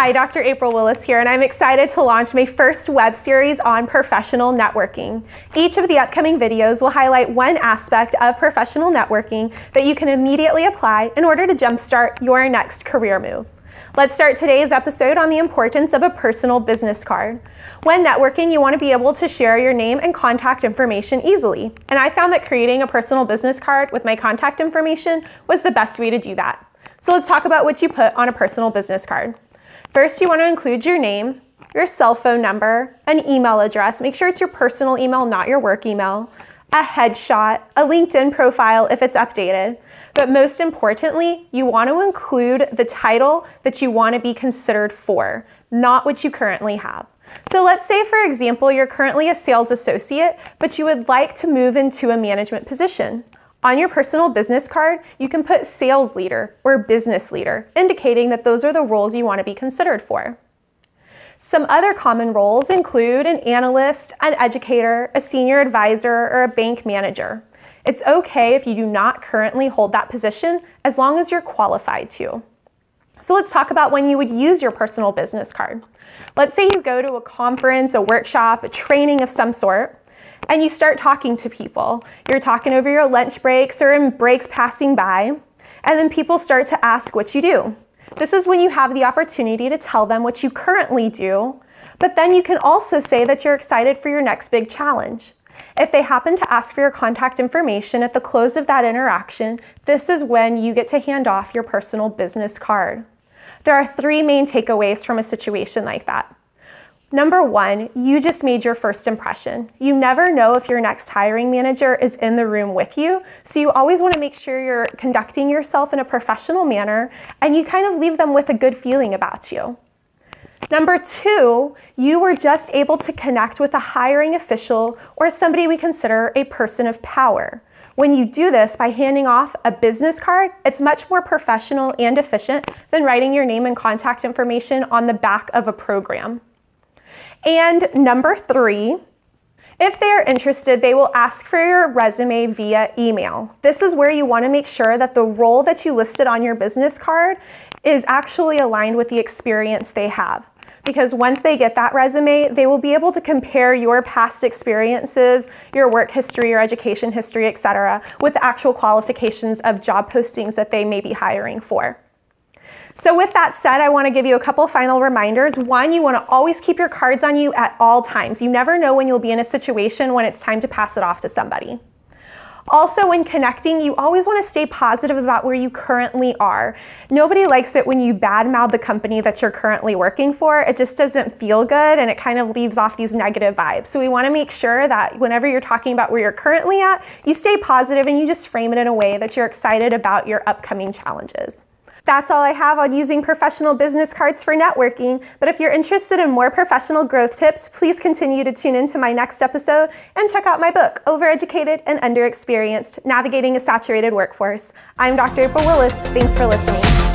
Hi, Dr. April Willis here, and I'm excited to launch my first web series on professional networking. Each of the upcoming videos will highlight one aspect of professional networking that you can immediately apply in order to jumpstart your next career move. Let's start today's episode on the importance of a personal business card. When networking, you want to be able to share your name and contact information easily, and I found that creating a personal business card with my contact information was the best way to do that. So let's talk about what you put on a personal business card. First, you want to include your name, your cell phone number, an email address. Make sure it's your personal email, not your work email, a headshot, a LinkedIn profile if it's updated. But most importantly, you want to include the title that you want to be considered for, not what you currently have. So let's say, for example, you're currently a sales associate, but you would like to move into a management position. On your personal business card, you can put sales leader or business leader, indicating that those are the roles you want to be considered for. Some other common roles include an analyst, an educator, a senior advisor, or a bank manager. It's okay if you do not currently hold that position as long as you're qualified to. So let's talk about when you would use your personal business card. Let's say you go to a conference, a workshop, a training of some sort, and you start talking to people. You're talking over your lunch breaks or in breaks passing by, and then people start to ask what you do. This is when you have the opportunity to tell them what you currently do, but then you can also say that you're excited for your next big challenge. If they happen to ask for your contact information at the close of that interaction, this is when you get to hand off your personal business card. There are three main takeaways from a situation like that. Number one, you just made your first impression. You never know if your next hiring manager is in the room with you, so you always want to make sure you're conducting yourself in a professional manner and you kind of leave them with a good feeling about you. Number two, you were just able to connect with a hiring official or somebody we consider a person of power. When you do this by handing off a business card, it's much more professional and efficient than writing your name and contact information on the back of a program. And number three, if they are interested, they will ask for your resume via email. This is where you want to make sure that the role that you listed on your business card is actually aligned with the experience they have. Because once they get that resume, they will be able to compare your past experiences, your work history, your education history, etc., with the actual qualifications of job postings that they may be hiring for. So with that said, I want to give you a couple final reminders. One, you want to always keep your cards on you at all times. You never know when you'll be in a situation when it's time to pass it off to somebody. Also, when connecting, you always want to stay positive about where you currently are. Nobody likes it when you badmouth the company that you're currently working for. It just doesn't feel good and it kind of leaves off these negative vibes. So we want to make sure that whenever you're talking about where you're currently at, you stay positive and you just frame it in a way that you're excited about your upcoming challenges. That's all I have on using professional business cards for networking, but if you're interested in more professional growth tips, please continue to tune into my next episode and check out my book, Overeducated and Underexperienced: Navigating a Saturated Workforce. I'm Dr. April Willis. Thanks for listening.